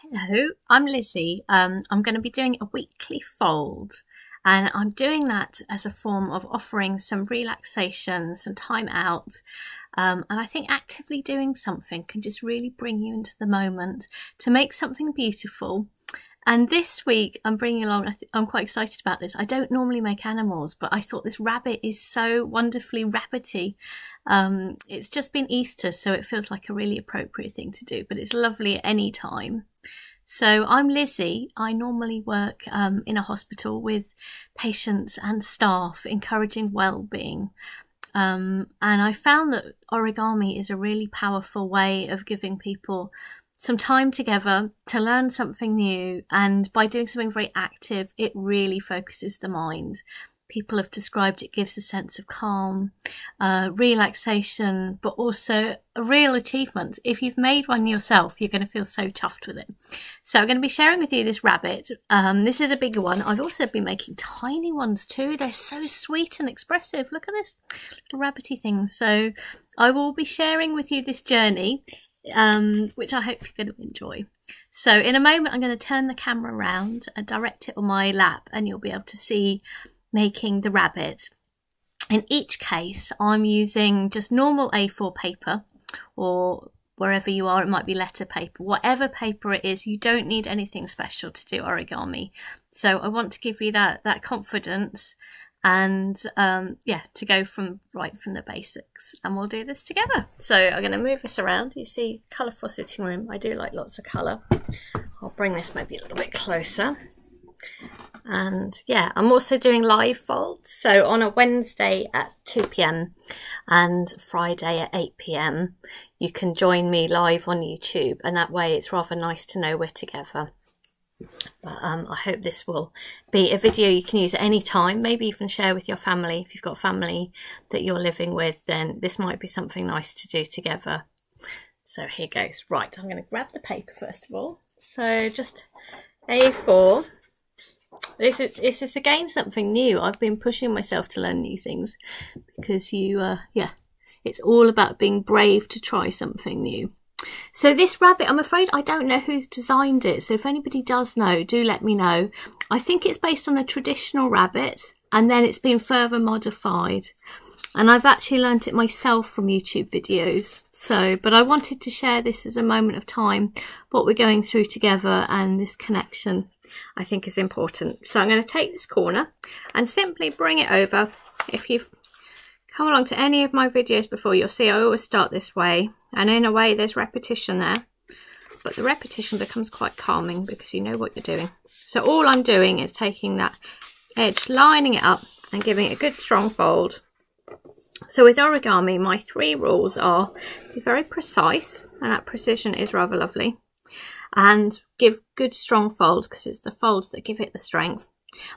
Hello, I'm Lizzie. I'm going to be doing a weekly fold, and I'm doing that as a form of offering some relaxation, some time out. And I think actively doing something can just really bring you into the moment to make something beautiful. And this week I'm bringing along, I'm quite excited about this. I don't normally make animals, but I thought this rabbit is so wonderfully rabbity. It's just been Easter, so it feels like a really appropriate thing to do, but it's lovely at any time. So I'm Lizzie. I normally work in a hospital with patients and staff, encouraging well-being. And I found that origami is a really powerful way of giving people some time together to learn something new, and by doing something very active, it really focuses the mind. People have described it gives a sense of calm, relaxation, but also a real achievement. If you've made one yourself, you're going to feel so chuffed with it. So I'm going to be sharing with you this rabbit. This is a bigger one. I've also been making tiny ones too. They're so sweet and expressive. Look at this little rabbity thing. So I will be sharing with you this journey, which I hope you're going to enjoy. So in a moment, I'm going to turn the camera around and direct it on my lap, and you'll be able to see making the rabbit. In each case, I'm using just normal A4 paper, or wherever you are, it might be letter paper. Whatever paper it is, you don't need anything special to do origami. So I want to give you that confidence, and yeah, to go right from the basics, and we'll do this together. So I'm going to move this around. You see, colourful sitting room. I do like lots of colour. I'll bring this maybe a little bit closer. And yeah, I'm also doing live folds, so on a Wednesday at 2 p.m. and Friday at 8 p.m. you can join me live on YouTube, and that way it's rather nice to know we're together. But I hope this will be a video you can use at any time, maybe even share with your family. If you've got family that you're living with, then this might be something nice to do together. So here goes. Right, I'm going to grab the paper first of all. So just A4. This is again something new. I've been pushing myself to learn new things because yeah, it's all about being brave to try something new. So this rabbit, I'm afraid I don't know who's designed it. So if anybody does know, do let me know. I think it's based on a traditional rabbit, and then it's been further modified. And I've actually learnt it myself from YouTube videos. So, but I wanted to share this as a moment of time, what we're going through together, and this connection I think is important. So I'm going to take this corner and simply bring it over. If you've come along to any of my videos before, you'll see I always start this way, and in a way there's repetition there, but the repetition becomes quite calming because you know what you're doing. So all I'm doing is taking that edge, lining it up and giving it a good strong fold. So with origami, my 3 rules are be very precise, and that precision is rather lovely, and give good strong folds because it's the folds that give it the strength.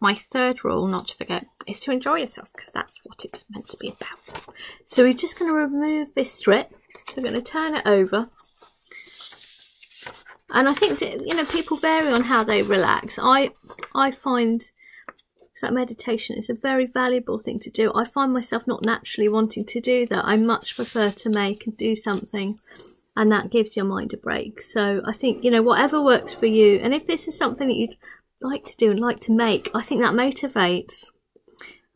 My 3rd rule, not to forget, is to enjoy yourself, because that's what it's meant to be about. So we're just going to remove this strip. So we're going to turn it over. And I think that, you know, people vary on how they relax. I find that meditation is a very valuable thing to do. I find myself not naturally wanting to do that. I much prefer to make and do something, and that gives your mind a break. So I think, you know, whatever works for you, and if this is something that you'd like to do and like to make, I think that motivates.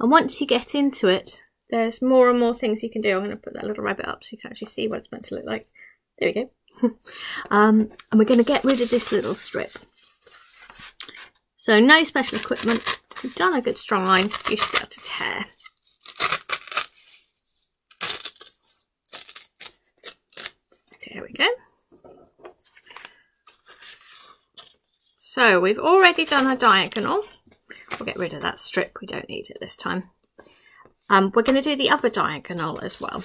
And once you get into it, there's more and more things you can do. I'm going to put that little rabbit up so you can actually see what it's meant to look like. There we go. And we're going to get rid of this little strip. So no special equipment. We've done a good strong line. You should be able to tear. There we go. So we've already done a diagonal. We'll get rid of that strip. We don't need it this time. We're going to do the other diagonal as well.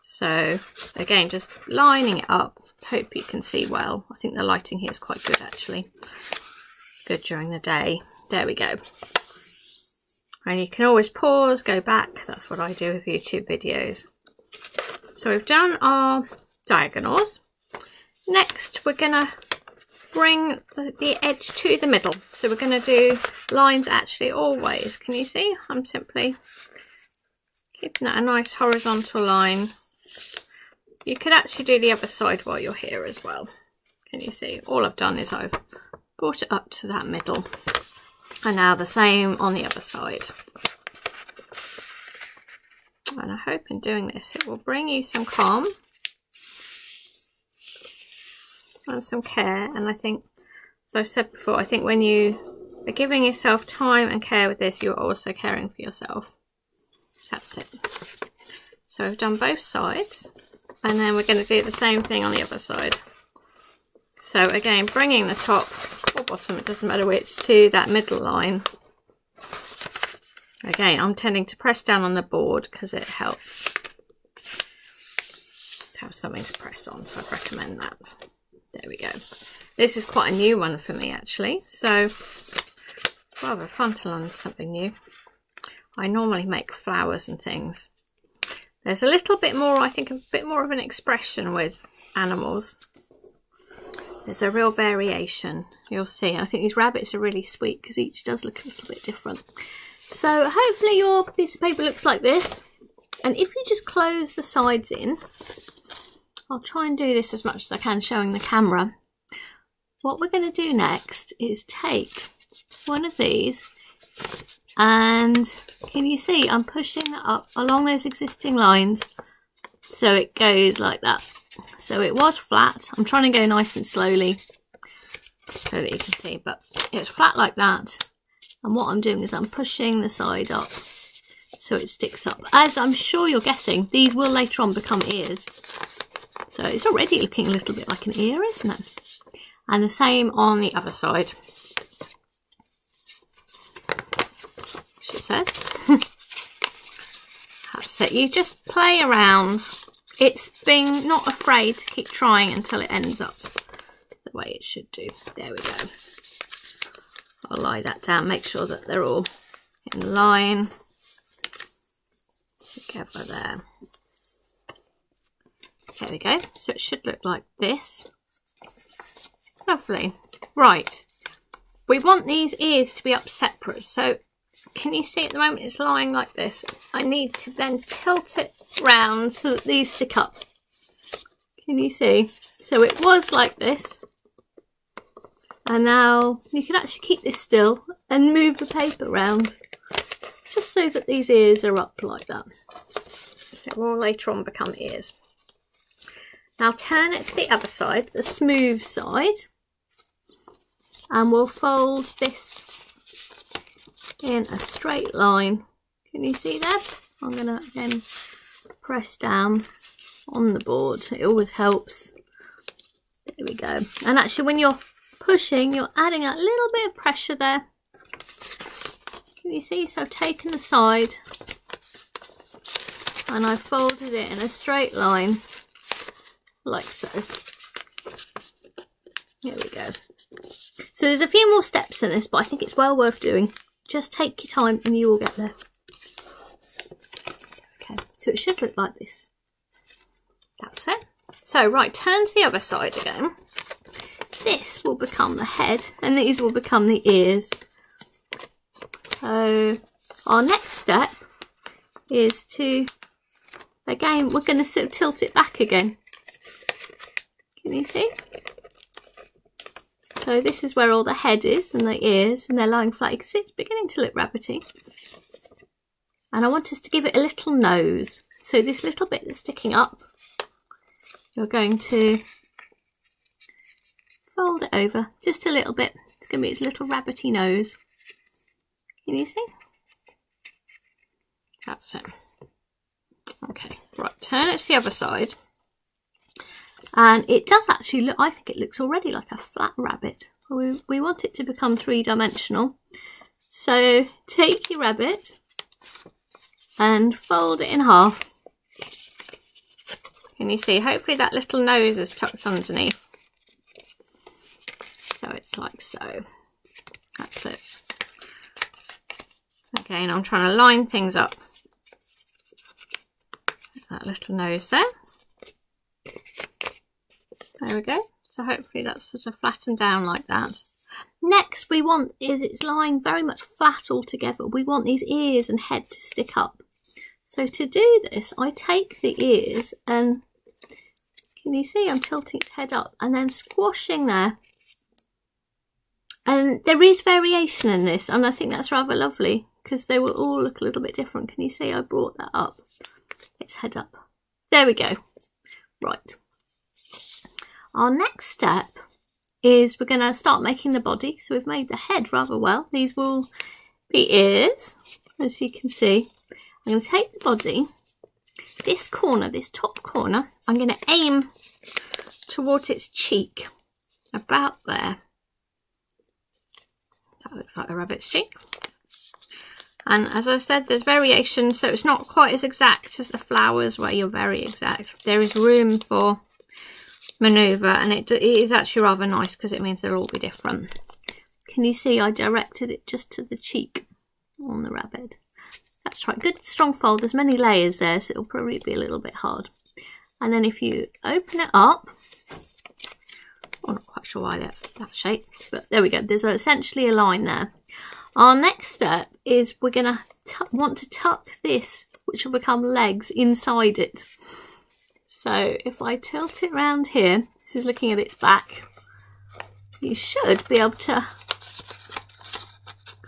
So again, just lining it up. Hope you can see well. I think the lighting here is quite good actually. It's good during the day. There we go. And you can always pause, go back. That's what I do with YouTube videos. So we've done our diagonals. Next, we're going to bring the edge to the middle. So we're going to do lines actually always. Can you see? I'm simply keeping that a nice horizontal line. You could actually do the other side while you're here as well. Can you see? All I've done is I've brought it up to that middle. And now the same on the other side. And I hope in doing this it will bring you some calm and some care. And I think, as I've said before, I think when you are giving yourself time and care with this, you're also caring for yourself. That's it. So I've done both sides, and then we're going to do the same thing on the other side. So again, bringing the top or bottom, it doesn't matter which, to that middle line. Again, I'm tending to press down on the board because it helps to have something to press on, so I recommend that. There we go. This is quite a new one for me actually, so rather fun to learn something new. I normally make flowers and things. There's a little bit more, I think, a bit more of an expression with animals. There's a real variation, you'll see. I think these rabbits are really sweet because each does look a little bit different. So hopefully your piece of paper looks like this. And if you just close the sides in, I'll try and do this as much as I can showing the camera. What we're going to do next is take one of these, and can you see I'm pushing that up along those existing lines so it goes like that. So it was flat. I'm trying to go nice and slowly so that you can see, but it's flat like that. And what I'm doing is I'm pushing the side up so it sticks up. As I'm sure you're guessing, these will later on become ears. So it's already looking a little bit like an ear, isn't it? And the same on the other side. She says. That's it. You just play around. It's being not afraid to keep trying until it ends up the way it should do. There we go. I'll lie that down, make sure that they're all in line together there. There we go. So it should look like this. Lovely. Right. We want these ears to be up separate. So can you see at the moment it's lying like this? I need to then tilt it round so that these stick up. Can you see? So it was like this. And now you can actually keep this still and move the paper around just so that these ears are up like that. It will later on become ears. Now turn it to the other side, the smooth side, and we'll fold this in a straight line. Can you see that? I'm going to again press down on the board. It always helps. There we go. And actually when you're pushing, you're adding a little bit of pressure there. Can you see? So I've taken the side and I've folded it in a straight line like so. There we go. So there's a few more steps in this, but I think it's well worth doing. Just take your time and you will get there. Okay, so it should look like this. That's it. So right, turn to the other side again. This will become the head and these will become the ears. So our next step is to, again, we're going to sort of tilt it back again. Can you see? So this is where all the head is and the ears, and they're lying flat. You can see it's beginning to look rabbity. And I want us to give it a little nose. So this little bit that's sticking up, you're going to fold it over just a little bit. It's going to be its little rabbity nose. Can you see? That's it. Okay, right, turn it to the other side. And it does actually look, I think it looks already like a flat rabbit. We want it to become three-dimensional. So take your rabbit and fold it in half. Can you see? Hopefully that little nose is tucked underneath. So it's like so. That's it. Again, I'm trying to line things up. That little nose there. There we go. So hopefully that's sort of flattened down like that. Next we want is it's lying very much flat all together. We want these ears and head to stick up. So to do this, I take the ears and Can you see I'm tilting its head up and then squashing there? And there is variation in this, and I think that's rather lovely because they will all look a little bit different. Can you see I brought that up? Its head up. There we go. Right. Our next step is we're going to start making the body. So we've made the head rather well. These will be ears, as you can see. I'm going to take the body, this corner, this top corner, I'm going to aim towards its cheek, about there. That looks like a rabbit's cheek. And as I said, there's variation, so it's not quite as exact as the flowers where you're very exact. There is room for manoeuvre, and it is actually rather nice because it means they'll all be different. Can you see I directed it just to the cheek on the rabbit? That's right, good strong fold. There's many layers there, so it'll probably be a little bit hard. And then if you open it up, I'm not quite sure why that's that shape, but there we go. There's essentially a line there. Our next step is we're going to want to tuck this, which will become legs, inside it. So if I tilt it round here, this is looking at its back, you should be able to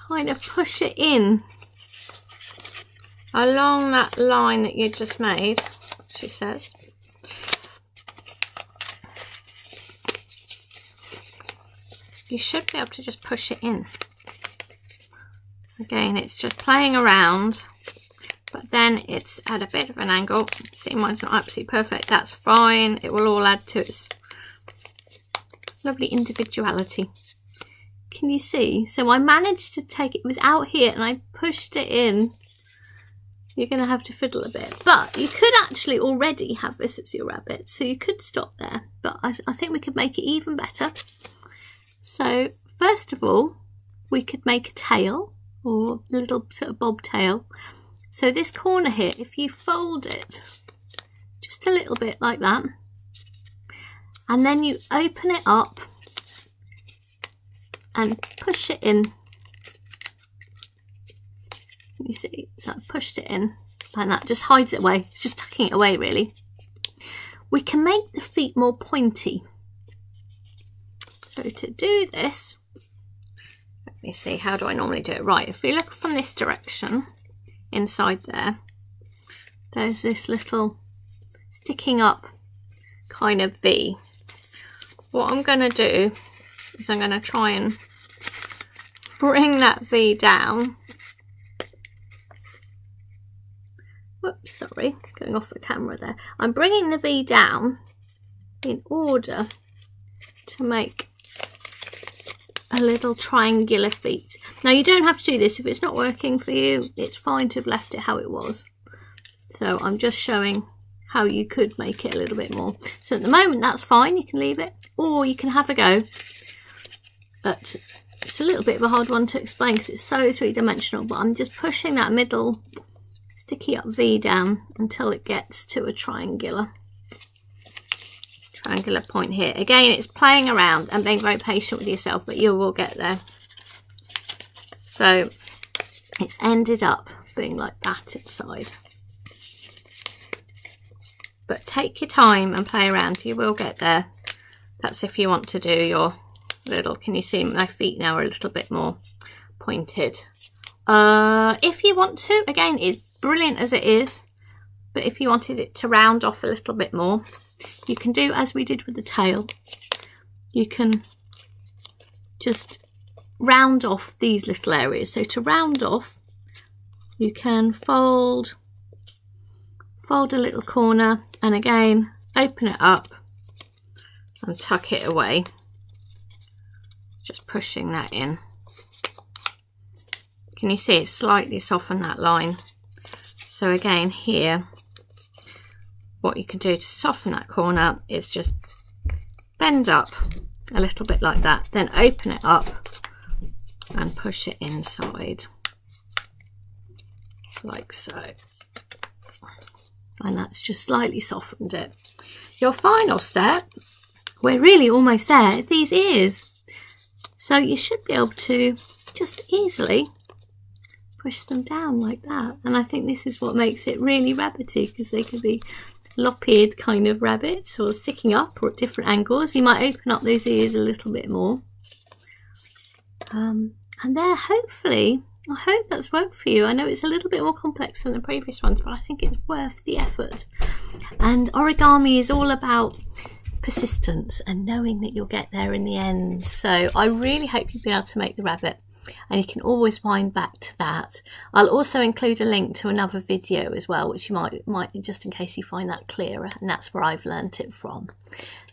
kind of push it in along that line that you just made, she says. You should be able to just push it in. Again, it's just playing around, but then it's at a bit of an angle. See, mine's not absolutely perfect. That's fine. It will all add to its lovely individuality. Can you see? So I managed to take it. It was out here and I pushed it in. You're going to have to fiddle a bit, but you could actually already have this as your rabbit, so you could stop there, but I think we could make it even better. So first of all, we could make a tail, or a little sort of bobtail. So this corner here, if you fold it just a little bit like that, and then you open it up and push it in. You see, so I pushed it in and that just hides it away. It's just tucking it away really. We can make the feet more pointy. So to do this, let me see, how do I normally do it? Right, if we look from this direction, inside there, there's this little sticking up kind of V. What I'm going to do is I'm going to try and bring that V down. Whoops, sorry, going off the camera there. I'm bringing the V down in order to make a little triangular feet. Now you don't have to do this. If it's not working for you, it's fine to have left it how it was. So I'm just showing how you could make it a little bit more. So at the moment that's fine, you can leave it, or you can have a go. But it's a little bit of a hard one to explain because it's so three-dimensional, but I'm just pushing that middle sticky up V down until it gets to a triangular point here. Again, it's playing around and being very patient with yourself, but you will get there. So it's ended up being like that inside. But take your time and play around, you will get there. That's if you want to do your little, can you see my feet now are a little bit more pointed. If you want to, again, it's brilliant as it is, but if you wanted it to round off a little bit more, you can do as we did with the tail. You can just round off these little areas. So to round off, you can fold a little corner and again open it up and tuck it away, just pushing that in. Can you see it's slightly softened that line? So again here, what you can do to soften that corner is just bend up a little bit like that, then open it up and push it inside like so. And that's just slightly softened it. Your final step, we're really almost there, these ears. So you should be able to just easily push them down like that. And I think this is what makes it really rabbity, because they can be lop-eared kind of rabbits, or sticking up or at different angles. You might open up those ears a little bit more. And there, hopefully, I hope that's worked for you. I know it's a little bit more complex than the previous ones, but I think it's worth the effort. And origami is all about persistence and knowing that you'll get there in the end. So I really hope you've been able to make the rabbit, and you can always wind back to that. I'll also include a link to another video as well, which you might just in case you find that clearer, and that's where I've learnt it from.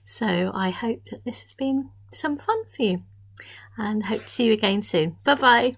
So I hope that this has been some fun for you, and hope to see you again soon. Bye bye.